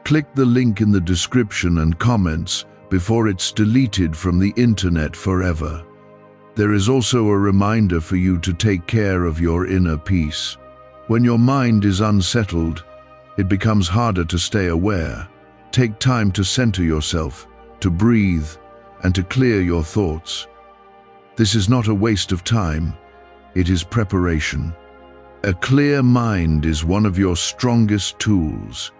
Click the link in the description and comments before it's deleted from the internet forever. There is also a reminder for you to take care of your inner peace. When your mind is unsettled, it becomes harder to stay aware. Take time to center yourself, to breathe, and to clear your thoughts. This is not a waste of time, it is preparation. A clear mind is one of your strongest tools.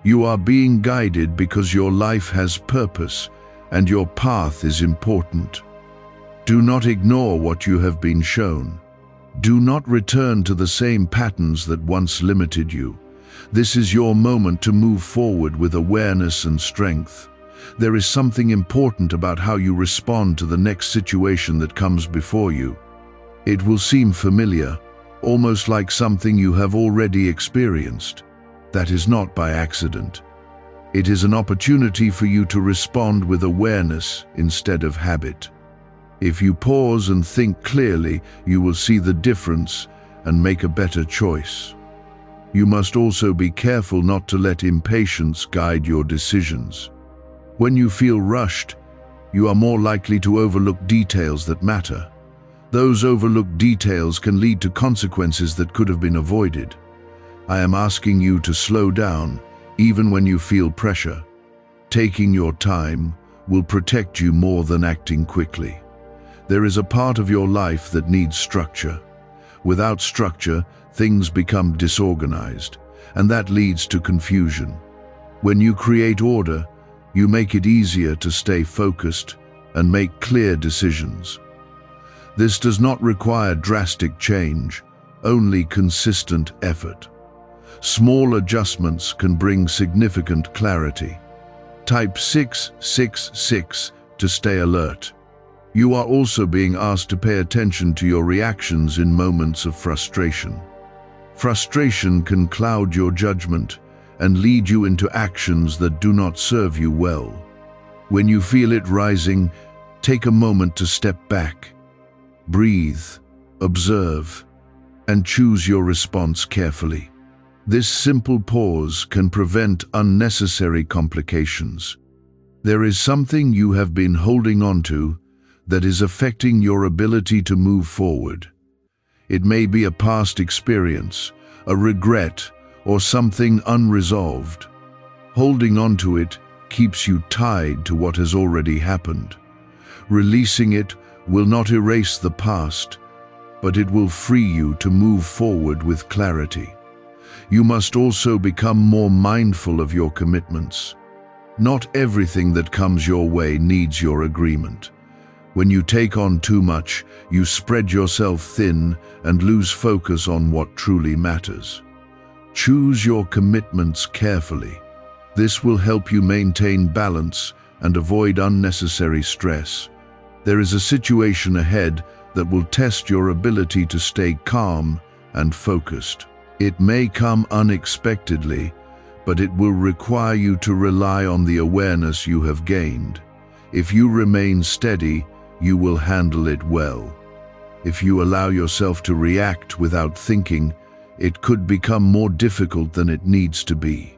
You are being guided because your life has purpose and your path is important. Do not ignore what you have been shown. Do not return to the same patterns that once limited you. This is your moment to move forward with awareness and strength. There is something important about how you respond to the next situation that comes before you. It will seem familiar, almost like something you have already experienced. That is not by accident. It is an opportunity for you to respond with awareness instead of habit. If you pause and think clearly, you will see the difference and make a better choice. You must also be careful not to let impatience guide your decisions. When you feel rushed, you are more likely to overlook details that matter. Those overlooked details can lead to consequences that could have been avoided. I am asking you to slow down, even when you feel pressure. Taking your time will protect you more than acting quickly. There is a part of your life that needs structure. Without structure, things become disorganized, and that leads to confusion. When you create order, you make it easier to stay focused and make clear decisions. This does not require drastic change, only consistent effort. Small adjustments can bring significant clarity. Type 666 to stay alert. You are also being asked to pay attention to your reactions in moments of frustration. Frustration can cloud your judgment and lead you into actions that do not serve you well. When you feel it rising, take a moment to step back. Breathe, observe, and choose your response carefully. This simple pause can prevent unnecessary complications. There is something you have been holding on to that is affecting your ability to move forward. It may be a past experience, a regret, or something unresolved. Holding on to it keeps you tied to what has already happened. Releasing it will not erase the past, but it will free you to move forward with clarity. You must also become more mindful of your commitments. Not everything that comes your way needs your agreement. When you take on too much, you spread yourself thin and lose focus on what truly matters. Choose your commitments carefully. This will help you maintain balance and avoid unnecessary stress. There is a situation ahead that will test your ability to stay calm and focused. It may come unexpectedly, but it will require you to rely on the awareness you have gained. If you remain steady, you will handle it well. If you allow yourself to react without thinking, it could become more difficult than it needs to be.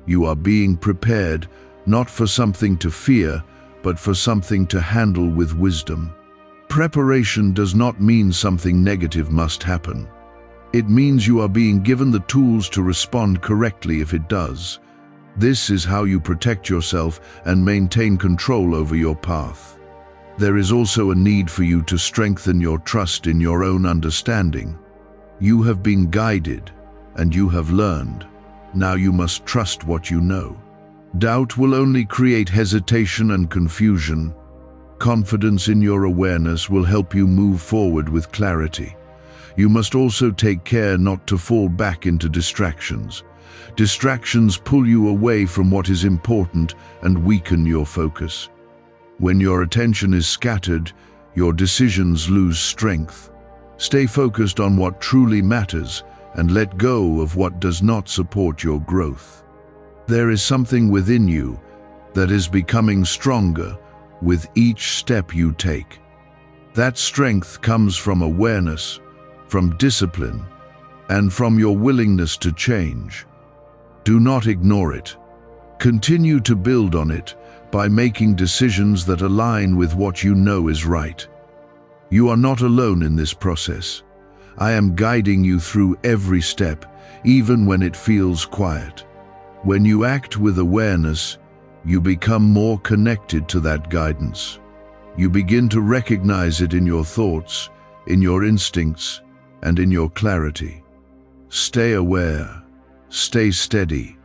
You are being prepared not for something to fear, but for something to handle with wisdom. Preparation does not mean something negative must happen. It means you are being given the tools to respond correctly if it does. This is how you protect yourself and maintain control over your path. There is also a need for you to strengthen your trust in your own understanding. You have been guided and you have learned. Now you must trust what you know. Doubt will only create hesitation and confusion. Confidence in your awareness will help you move forward with clarity. You must also take care not to fall back into distractions. Distractions pull you away from what is important and weaken your focus. When your attention is scattered, your decisions lose strength. Stay focused on what truly matters and let go of what does not support your growth. There is something within you that is becoming stronger with each step you take. That strength comes from awareness, from discipline, and from your willingness to change. Do not ignore it. Continue to build on it by making decisions that align with what you know is right. You are not alone in this process. I am guiding you through every step, even when it feels quiet. When you act with awareness, you become more connected to that guidance. You begin to recognize it in your thoughts, in your instincts, and in your clarity. Stay aware, stay steady,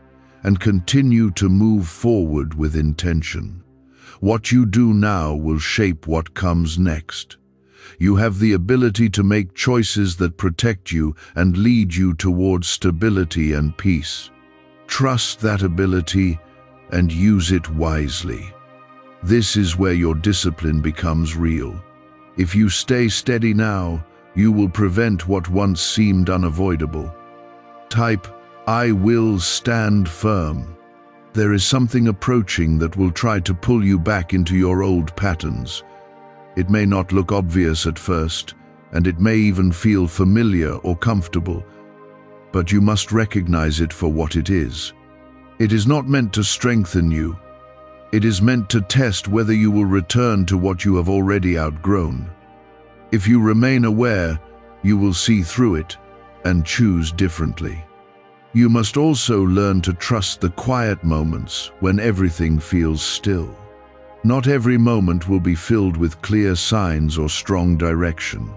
and continue to move forward with intention. What you do now will shape what comes next. You have the ability to make choices that protect you and lead you towards stability and peace. Trust that ability and use it wisely. This is where your discipline becomes real. If you stay steady now, you will prevent what once seemed unavoidable. Type, "I will stand firm." There is something approaching that will try to pull you back into your old patterns. It may not look obvious at first, and it may even feel familiar or comfortable, but you must recognize it for what it is. It is not meant to strengthen you. It is meant to test whether you will return to what you have already outgrown. If you remain aware, you will see through it and choose differently. You must also learn to trust the quiet moments when everything feels still. Not every moment will be filled with clear signs or strong direction.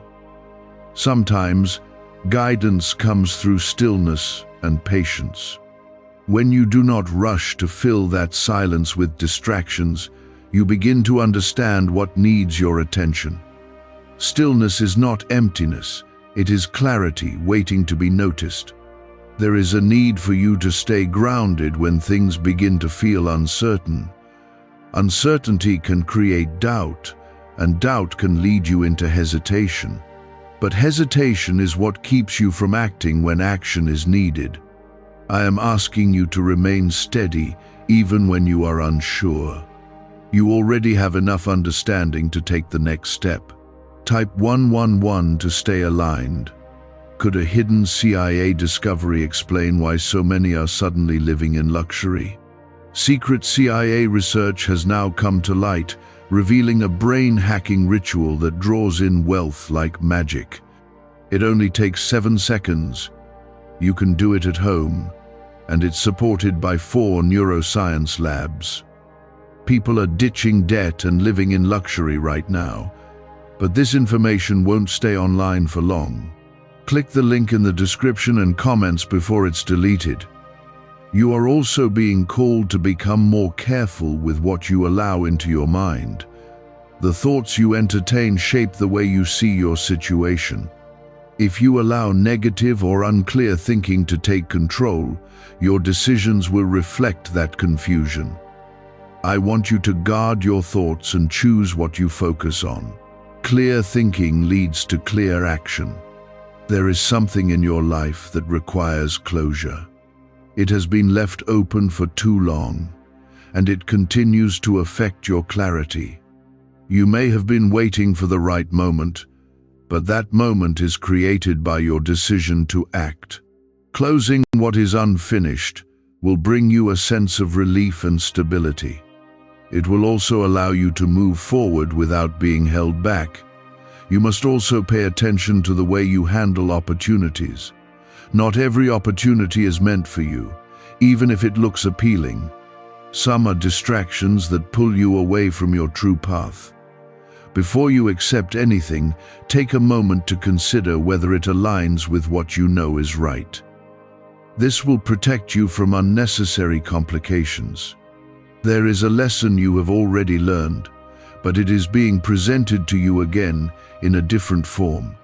Sometimes, guidance comes through stillness and patience. When you do not rush to fill that silence with distractions, you begin to understand what needs your attention. Stillness is not emptiness, it is clarity waiting to be noticed. There is a need for you to stay grounded when things begin to feel uncertain. Uncertainty can create doubt, and doubt can lead you into hesitation. But hesitation is what keeps you from acting when action is needed. I am asking you to remain steady even when you are unsure. You already have enough understanding to take the next step. Type 111 to stay aligned. Could a hidden CIA discovery explain why so many are suddenly living in luxury? Secret CIA research has now come to light, revealing a brain-hacking ritual that draws in wealth like magic. It only takes 7 seconds. You can do it at home, and it's supported by 4 neuroscience labs. People are ditching debt and living in luxury right now, but this information won't stay online for long. Click the link in the description and comments before it's deleted. You are also being called to become more careful with what you allow into your mind. The thoughts you entertain shape the way you see your situation. If you allow negative or unclear thinking to take control, your decisions will reflect that confusion. I want you to guard your thoughts and choose what you focus on. Clear thinking leads to clear action. There is something in your life that requires closure. It has been left open for too long, and it continues to affect your clarity. You may have been waiting for the right moment, but that moment is created by your decision to act. Closing what is unfinished will bring you a sense of relief and stability. It will also allow you to move forward without being held back. You must also pay attention to the way you handle opportunities. Not every opportunity is meant for you, even if it looks appealing. Some are distractions that pull you away from your true path. Before you accept anything, take a moment to consider whether it aligns with what you know is right. This will protect you from unnecessary complications. There is a lesson you have already learned, but it is being presented to you again in a different form.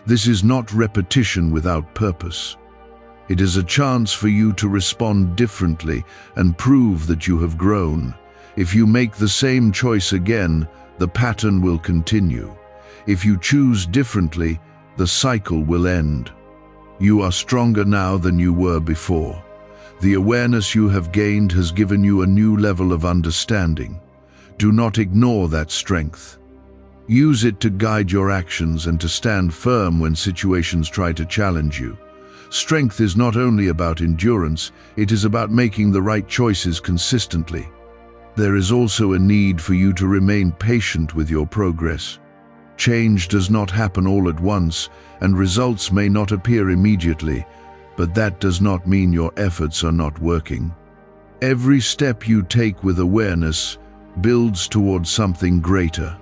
This is not repetition without purpose. It is a chance for you to respond differently and prove that you have grown. If you make the same choice again, the pattern will continue. If you choose differently, the cycle will end. You are stronger now than you were before. The awareness you have gained has given you a new level of understanding. Do not ignore that strength. Use it to guide your actions and to stand firm when situations try to challenge you. Strength is not only about endurance, it is about making the right choices consistently. There is also a need for you to remain patient with your progress. Change does not happen all at once, and results may not appear immediately, but that does not mean your efforts are not working. Every step you take with awareness builds towards something greater.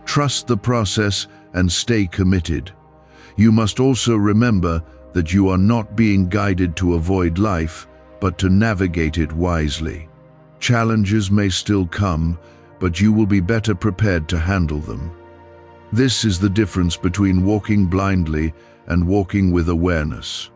Trust the process and stay committed. You must also remember that you are not being guided to avoid life, but to navigate it wisely. Challenges may still come, but you will be better prepared to handle them. This is the difference between walking blindly and walking with awareness.